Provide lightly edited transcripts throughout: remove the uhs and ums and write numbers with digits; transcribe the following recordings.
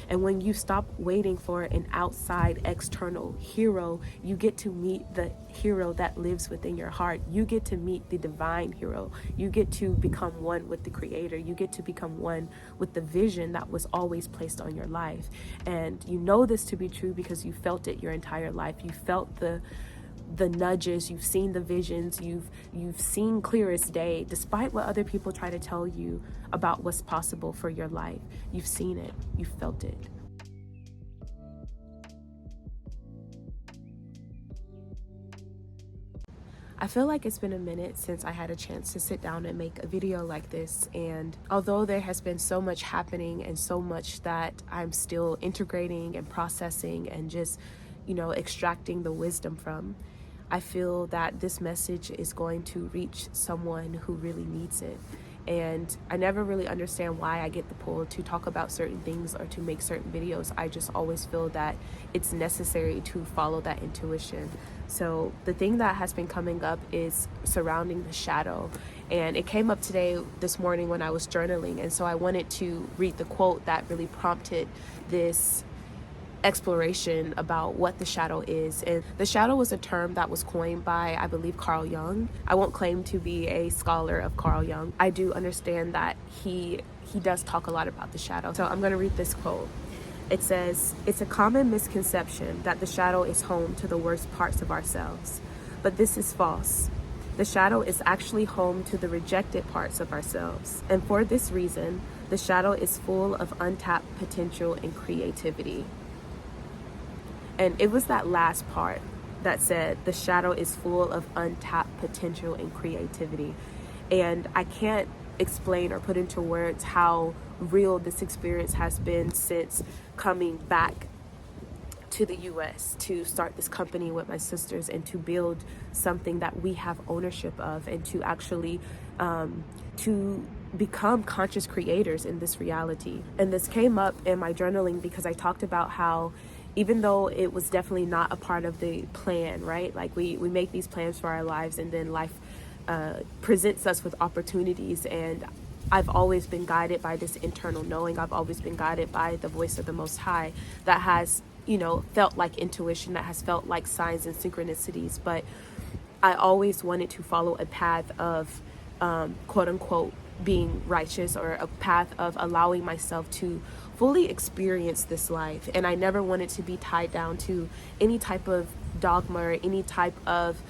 And when you stop waiting for an outside external hero, you get to meet the hero that lives within your heart. You get to meet the divine hero. You get to become one with the creator. You get to become one with the vision that was always placed on your life. And you know this to be true because you felt it your entire life. You felt the nudges, you've seen the visions, you've seen clear as day, despite what other people try to tell you about what's possible for your life. You've seen it, you've felt it. I feel like it's been a minute since I had a chance to sit down and make a video like this, and although there has been so much happening and so much that I'm still integrating and processing and just, extracting the wisdom from, I feel that this message is going to reach someone who really needs it. And I never really understand why I get the pull to talk about certain things or to make certain videos. I just always feel that it's necessary to follow that intuition. So the thing that has been coming up is surrounding the shadow. And it came up this morning when I was journaling. And so I wanted to read the quote that really prompted this exploration about what the shadow is. And the shadow was a term that was coined by, I believe, Carl Jung. I won't claim to be a scholar of Carl Jung. I do understand that he does talk a lot about the shadow. So I'm going to read this quote. It says, "It's a common misconception that the shadow is home to the worst parts of ourselves. But this is false. The shadow is actually home to the rejected parts of ourselves. And for this reason, the shadow is full of untapped potential and creativity." And it was that last part that said the shadow is full of untapped potential and creativity. And I can't explain or put into words how real this experience has been since coming back to the US to start this company with my sisters and to build something that we have ownership of, and to actually to become conscious creators in this reality. And this came up in my journaling because I talked about how, even though it was definitely not a part of the plan, right? Like we make these plans for our lives, and then life presents us with opportunities. And I've always been guided by this internal knowing. I've always been guided by the voice of the Most High that has, felt like intuition, that has felt like signs and synchronicities. But I always wanted to follow a path of quote unquote being righteous, or a path of allowing myself to fully experience this life. And I never wanted to be tied down to any type of dogma or any type of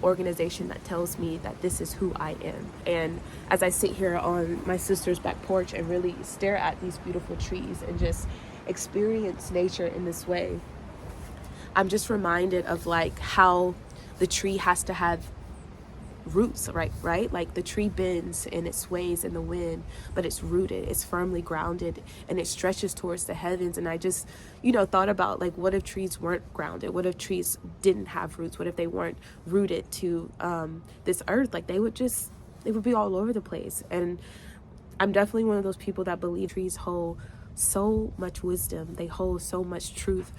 organization that tells me that this is who I am. And as I sit here on my sister's back porch and really stare at these beautiful trees and just experience nature in this way, I'm just reminded of like how the tree has to have roots, right? Like the tree bends and it sways in the wind, but it's rooted, it's firmly grounded, and it stretches towards the heavens. And I just, thought about like, what if trees weren't grounded? What if trees didn't have roots? What if they weren't rooted to this earth? Like they would be all over the place. And I'm definitely one of those people that believe trees hold so much wisdom. They hold so much truth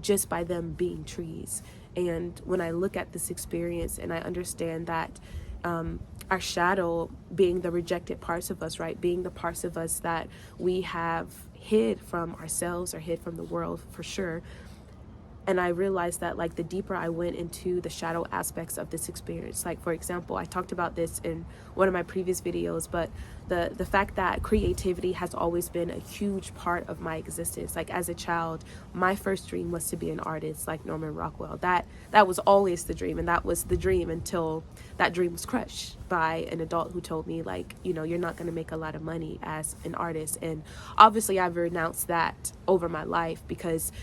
just by them being trees. And when I look at this experience and I understand that our shadow being the rejected parts of us, right? Being the parts of us that we have hid from ourselves or hid from the world for sure. And I realized that like the deeper I went into the shadow aspects of this experience, like for example, I talked about this in one of my previous videos, but the fact that creativity has always been a huge part of my existence. Like as a child, my first dream was to be an artist like Norman Rockwell. That was always the dream, and that was the dream until that dream was crushed by an adult who told me like, you're not going to make a lot of money as an artist. And obviously I've renounced that over my life, because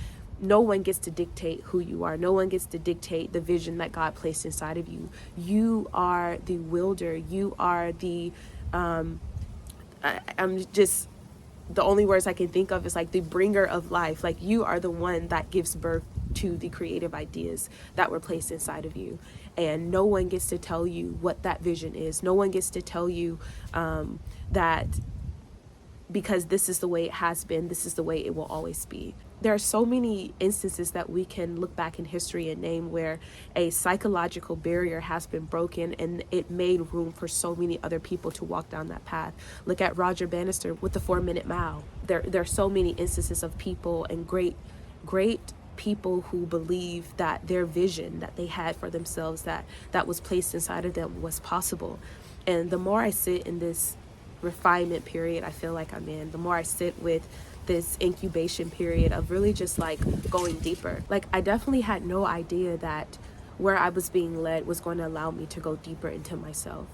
no one gets to dictate who you are. No one gets to dictate the vision that God placed inside of you. You are the wielder. You are the, I'm just, the only words I can think of is like the bringer of life. Like you are the one that gives birth to the creative ideas that were placed inside of you. And no one gets to tell you what that vision is. No one gets to tell you that because this is the way it has been, this is the way it will always be. There are so many instances that we can look back in history and name where a psychological barrier has been broken and it made room for so many other people to walk down that path. Look at Roger Bannister with the 4-Minute Mile. There are so many instances of people and great people who believe that their vision that they had for themselves, that was placed inside of them, was possible. And the more I sit in this refinement period I feel like I'm in, the more I sit with this incubation period of really just like going deeper. Like, I definitely had no idea that where I was being led was going to allow me to go deeper into myself.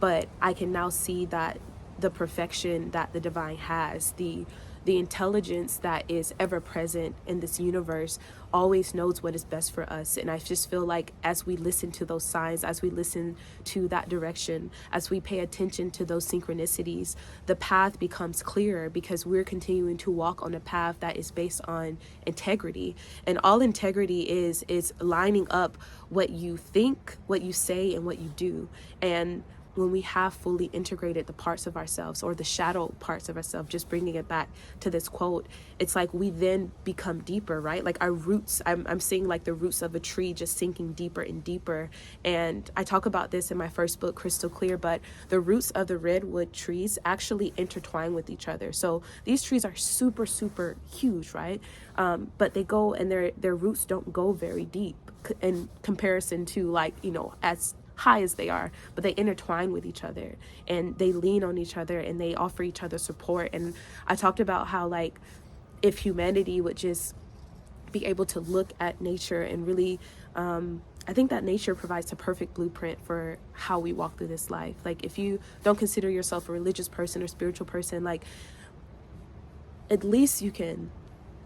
But I can now see that the perfection that the divine has, the intelligence that is ever present in this universe, always knows what is best for us. And I just feel like as we listen to those signs, as we listen to that direction, as we pay attention to those synchronicities, the path becomes clearer, because we're continuing to walk on a path that is based on integrity. And all integrity is lining up what you think, what you say, and what you do. And when we have fully integrated the parts of ourselves, or the shadow parts of ourselves, just bringing it back to this quote, it's like we then become deeper, right? Like our roots, I'm seeing like the roots of a tree just sinking deeper and deeper. And I talk about this in my first book, Crystal Clear, but the roots of the redwood trees actually intertwine with each other. So these trees are super, super huge, right? But they go, and their roots don't go very deep in comparison to, like, as high as they are, but they intertwine with each other and they lean on each other and they offer each other support. And I talked about how, like, if humanity would just be able to look at nature and really, I think that nature provides a perfect blueprint for how we walk through this life. Like, if you don't consider yourself a religious person or spiritual person, like, at least you can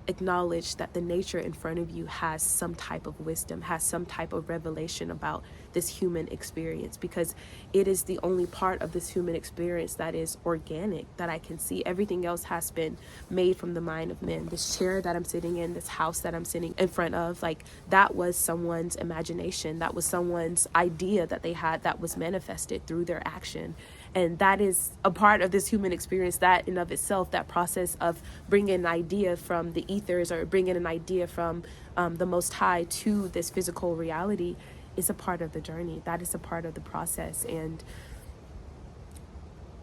acknowledge that the nature in front of you has some type of wisdom, has some type of revelation about this human experience, because it is the only part of this human experience that is organic, that I can see. Everything else has been made from the mind of men. This chair that I'm sitting in, this house that I'm sitting in front of, like, that was someone's imagination, that was someone's idea that they had, that was manifested through their action. And that is a part of this human experience, that in of itself, that process of bringing an idea from the ethers, or bringing an idea from the Most High to this physical reality, is a part of the journey. That is a part of the process. And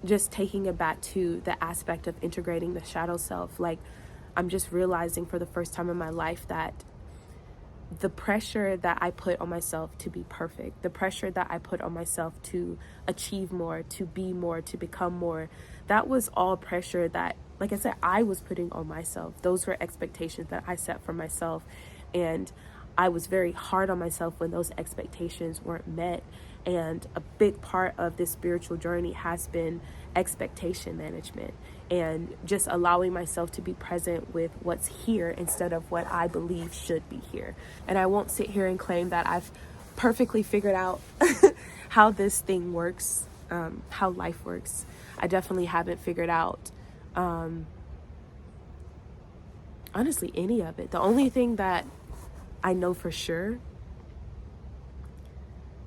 just taking it back to the aspect of integrating the shadow self, like, I'm just realizing for the first time in my life that the pressure that I put on myself to be perfect, the pressure that I put on myself to achieve more, to be more, to become more, that was all pressure that, like I said, I was putting on myself. Those were expectations that I set for myself. And I was very hard on myself when those expectations weren't met. And a big part of this spiritual journey has been expectation management, and just allowing myself to be present with what's here instead of what I believe should be here. And I won't sit here and claim that I've perfectly figured out how this thing works, how life works. I definitely haven't figured out, honestly, any of it. The only thing that I know for sure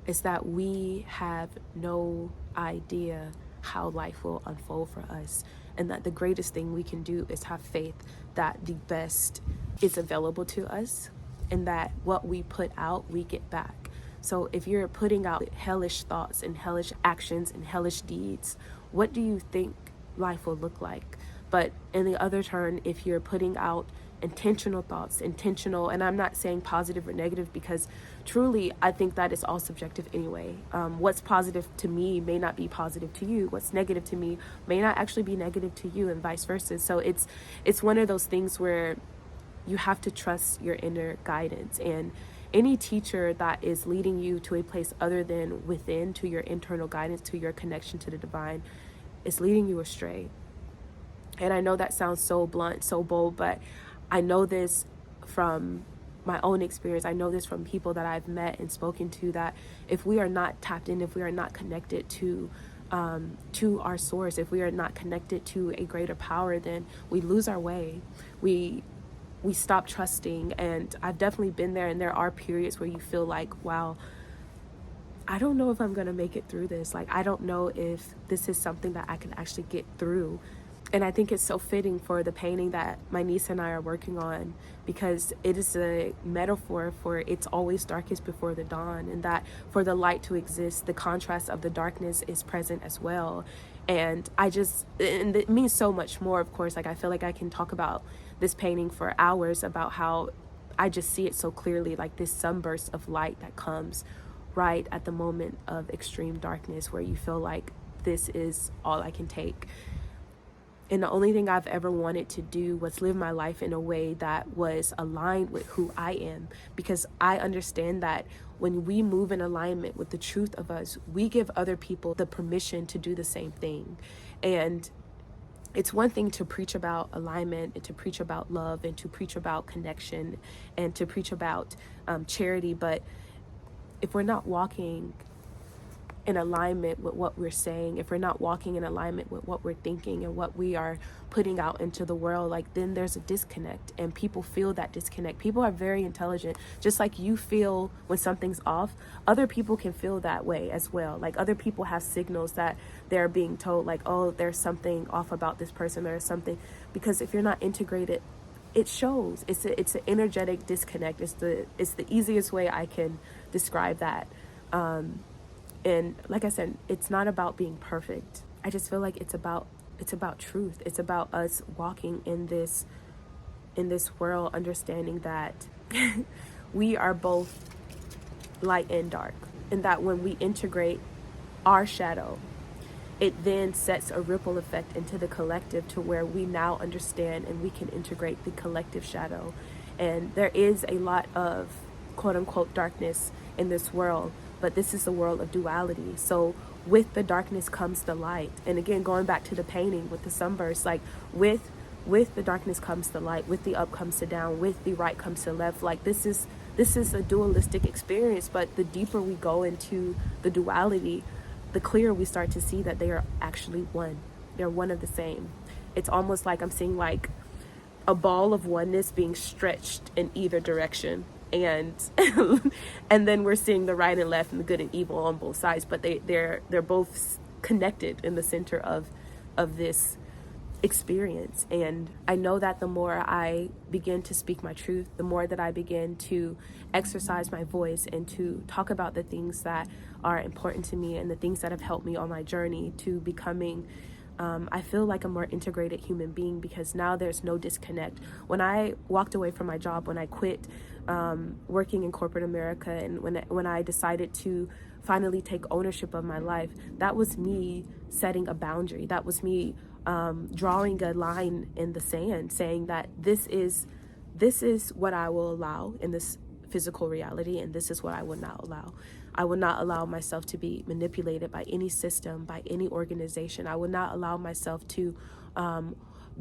is that we have no idea how life will unfold for us, and that the greatest thing we can do is have faith that the best is available to us, and that what we put out, we get back. So if you're putting out hellish thoughts and hellish actions and hellish deeds, what do you think life will look like? But in the other turn, if you're putting out intentional thoughts, and I'm not saying positive or negative, because truly I think that is all subjective anyway. What's positive to me may not be positive to you. What's negative to me may not actually be negative to you, and vice versa. So it's one of those things where you have to trust your inner guidance, and any teacher that is leading you to a place other than within, to your internal guidance, to your connection to the divine, is leading you astray. And I know that sounds so blunt, so bold, but I know this from my own experience. I know this from people that I've met and spoken to, that if we are not tapped in, if we are not connected to our source, if we are not connected to a greater power, then we lose our way. We stop trusting. And I've definitely been there, and there are periods where you feel like, wow, I don't know if I'm going to make it through this. Like, I don't know if this is something that I can actually get through. And I think it's so fitting for the painting that my niece and I are working on, because it is a metaphor for it's always darkest before the dawn, and that for the light to exist, the contrast of the darkness is present as well. And and it means so much more, of course. Like, I feel like I can talk about this painting for hours about how I just see it so clearly, like this sunburst of light that comes right at the moment of extreme darkness, where you feel like this is all I can take. And the only thing I've ever wanted to do was live my life in a way that was aligned with who I am, because I understand that when we move in alignment with the truth of us, we give other people the permission to do the same thing. And it's one thing to preach about alignment and to preach about love and to preach about connection and to preach about charity, but if we're not walking in alignment with what we're saying, if we're not walking in alignment with what we're thinking and what we are putting out into the world, like, then there's a disconnect, and people feel that disconnect. People are very intelligent. Just like you feel when something's off, other people can feel that way as well. Like, other people have signals that they're being told, like, oh, there's something off about this person, or something. Because if you're not integrated, it shows. It's an energetic disconnect. It's the easiest way I can describe that. And like I said, it's not about being perfect. I just feel like it's about truth. It's about us walking in this world, understanding that we are both light and dark, and that when we integrate our shadow, it then sets a ripple effect into the collective, to where we now understand and we can integrate the collective shadow. And there is a lot of quote unquote darkness in this world, but this is the world of duality. So with the darkness comes the light. And again, going back to the painting with the sunburst, like with the darkness comes the light, with the up comes the down, with the right comes the left. Like, this is a dualistic experience, but the deeper we go into the duality, the clearer we start to see that they are actually one. They're one of the same. It's almost like I'm seeing like a ball of oneness being stretched in either direction. And and then we're seeing the right and left and the good and evil on both sides, but they're both connected in the center of this experience. And I know that the more I begin to speak my truth, the more that I begin to exercise my voice and to talk about the things that are important to me and the things that have helped me on my journey to becoming I feel like a more integrated human being, because now there's no disconnect. When I walked away from my job, when I quit working in corporate America, and when I decided to finally take ownership of my life, that was me setting a boundary. That was me drawing a line in the sand, saying that this is what I will allow in this physical reality, and this is what I will not allow. I will not allow myself to be manipulated by any system, by any organization. I will not allow myself to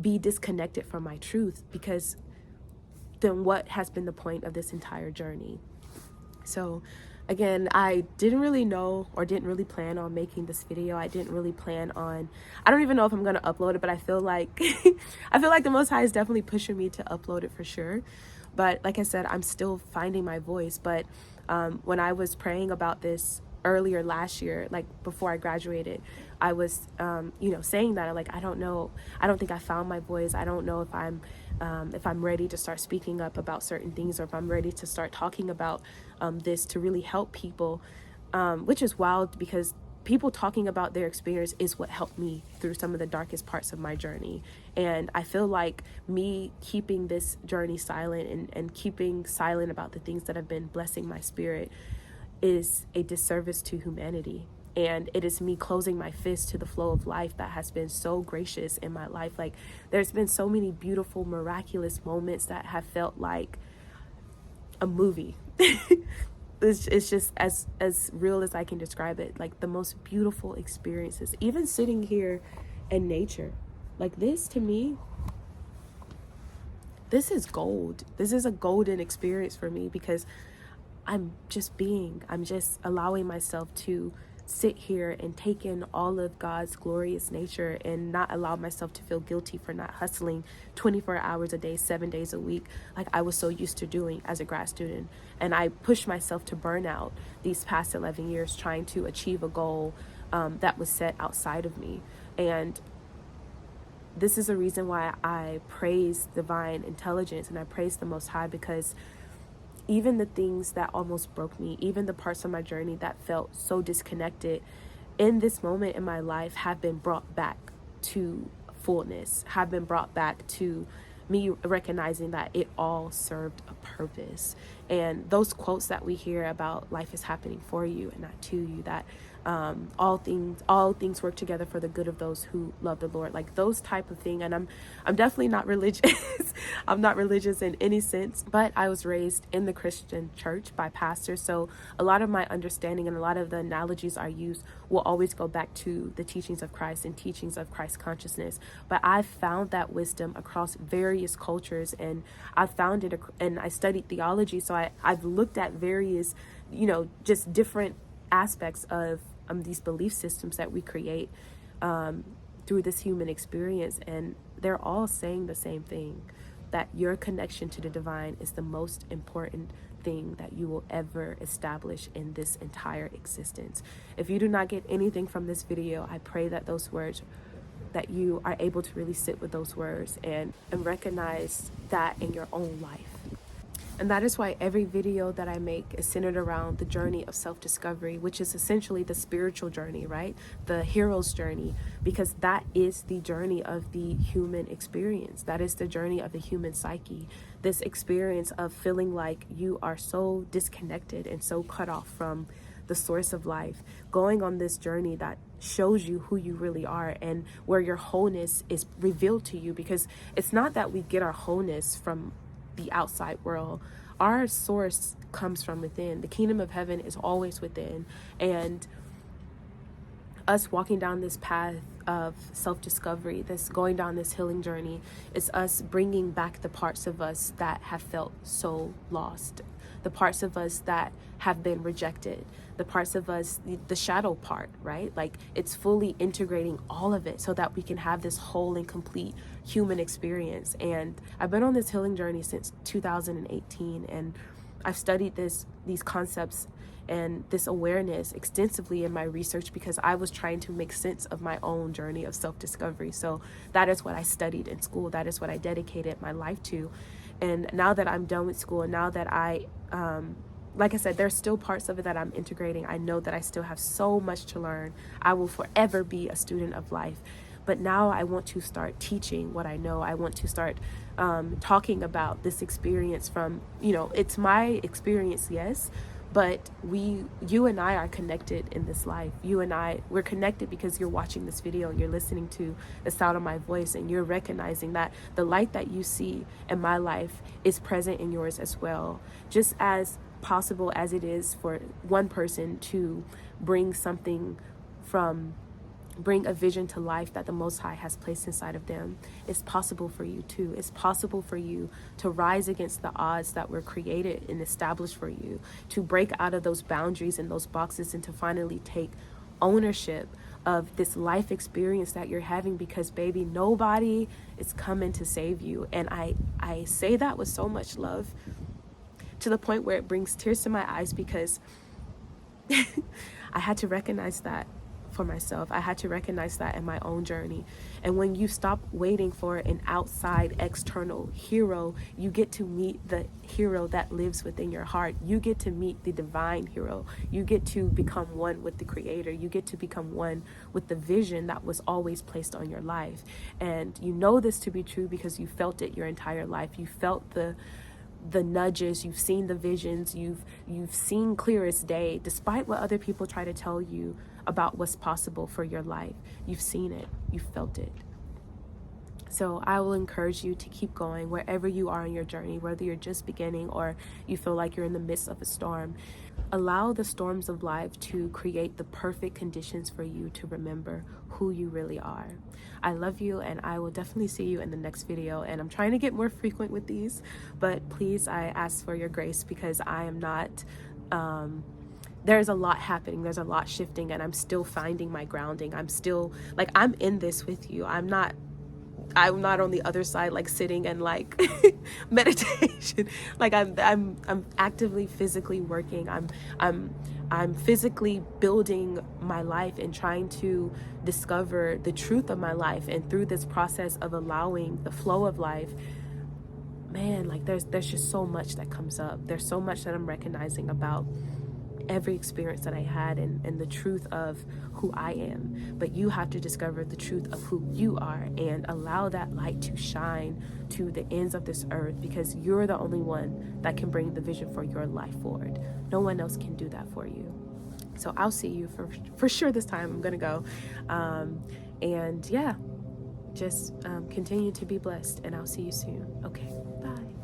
be disconnected from my truth, because then what has been the point of this entire journey? So again, I didn't really know or didn't really plan on making this video. I didn't really plan on, I don't even know if I'm going to upload it, but I feel like the Most High is definitely pushing me to upload it for sure. But like I said, I'm still finding my voice. But when I was praying about this earlier last year, like before I graduated, I was, saying that, like, I don't know. I don't think I found my voice. I don't know if I'm ready to start speaking up about certain things, or if I'm ready to start talking about this to really help people, which is wild, because people talking about their experience is what helped me through some of the darkest parts of my journey. And I feel like me keeping this journey silent and keeping silent about the things that have been blessing my spirit is a disservice to humanity. And it is me closing my fist to the flow of life that has been so gracious in my life. Like, there's been so many beautiful, miraculous moments that have felt like a movie. It's just as real as I can describe it. Like, the most beautiful experiences, even sitting here in nature, like this, to me, this is gold. This is a golden experience for me, because I'm just allowing myself to sit here and take in all of God's glorious nature, and not allow myself to feel guilty for not hustling 24 hours a day, 7 days a week, like I was so used to doing as a grad student. And I pushed myself to burnout these past 11 years trying to achieve a goal that was set outside of me. And this is a reason why I praise divine intelligence and I praise the Most High, because even the things that almost broke me, even the parts of my journey that felt so disconnected, in this moment in my life have been brought back to fullness, have been brought back to me recognizing that it all served a purpose. And those quotes that we hear about life is happening for you and not to you, that all things work together for the good of those who love the Lord, like those type of thing. And I'm definitely not religious. I'm not religious in any sense, but I was raised in the Christian church by pastors, so a lot of my understanding and a lot of the analogies I use will always go back to the teachings of Christ and teachings of Christ consciousness. But I've found that wisdom across various cultures, and I've found it, and I studied theology, so I've looked at various, just different aspects of these belief systems that we create through this human experience, and they're all saying the same thing, that your connection to the divine is the most important thing that you will ever establish in this entire existence. If you do not get anything from this video, I pray that those words, that you are able to really sit with those words and recognize that in your own life. And that is why every video that I make is centered around the journey of self-discovery, which is essentially the spiritual journey, right? The hero's journey, because that is the journey of the human experience. That is the journey of the human psyche. This experience of feeling like you are so disconnected and so cut off from the source of life, going on this journey that shows you who you really are and where your wholeness is revealed to you, because it's not that we get our wholeness from the outside world. Our source comes from within. The kingdom of heaven is always within, and us walking down this path of self-discovery, this going down this healing journey, is us bringing back the parts of us that have felt so lost, the parts of us that have been rejected, the parts of us, the shadow part, right? Like, it's fully integrating all of it so that we can have this whole and complete human experience. And I've been on this healing journey since 2018, and I've studied these concepts and this awareness extensively in my research, because I was trying to make sense of my own journey of self-discovery. So that is what I studied in school. That is what I dedicated my life to. And now that I'm done with school, and now that like I said, there's still parts of it that I'm integrating. I know that I still have so much to learn. I will forever be a student of life. But now I want to start teaching what I know. I want to start talking about this experience from, it's my experience, yes, but you and I are connected in this life. You and I, we're connected because you're watching this video, you're listening to the sound of my voice, and you're recognizing that the light that you see in my life is present in yours as well. Just as possible as it is for one person to bring a vision to life that the Most High has placed inside of them, it's possible for you too. It's possible for you to rise against the odds that were created and established for you, to break out of those boundaries and those boxes, and to finally take ownership of this life experience that you're having, because baby, nobody is coming to save you. And I say that with so much love, to the point where it brings tears to my eyes, because I had to recognize that for myself. I had to recognize that in my own journey. And when you stop waiting for an outside external hero, you get to meet the hero that lives within your heart. You get to meet the divine hero. You get to become one with the Creator. You get to become one with the vision that was always placed on your life. And you know this to be true because you felt it your entire life. You felt the nudges, you've seen the visions, you've seen clear as day, despite what other people try to tell you about what's possible for your life. You've seen it, you felt it. So I will encourage you to keep going wherever you are in your journey, whether you're just beginning or you feel like you're in the midst of a storm. Allow the storms of life to create the perfect conditions for you to remember who you really are. I love you, and I will definitely see you in the next video. And I'm trying to get more frequent with these, but please, I ask for your grace, because I am not, there's a lot happening, there's a lot shifting, and I'm still finding my grounding. I'm still, like, I'm in this with you. I'm not on the other side, like sitting and like meditation. Like I'm actively physically working. I'm I'm physically building my life and trying to discover the truth of my life. And through this process of allowing the flow of life, man, like there's just so much that comes up. There's so much that I'm recognizing about every experience that I had, and the truth of who I am. But you have to discover the truth of who you are and allow that light to shine to the ends of this earth, because you're the only one that can bring the vision for your life forward. No one else can do that for you. So I'll see you for sure this time. I'm gonna go, and yeah, just continue to be blessed, and I'll see you soon. Okay, bye.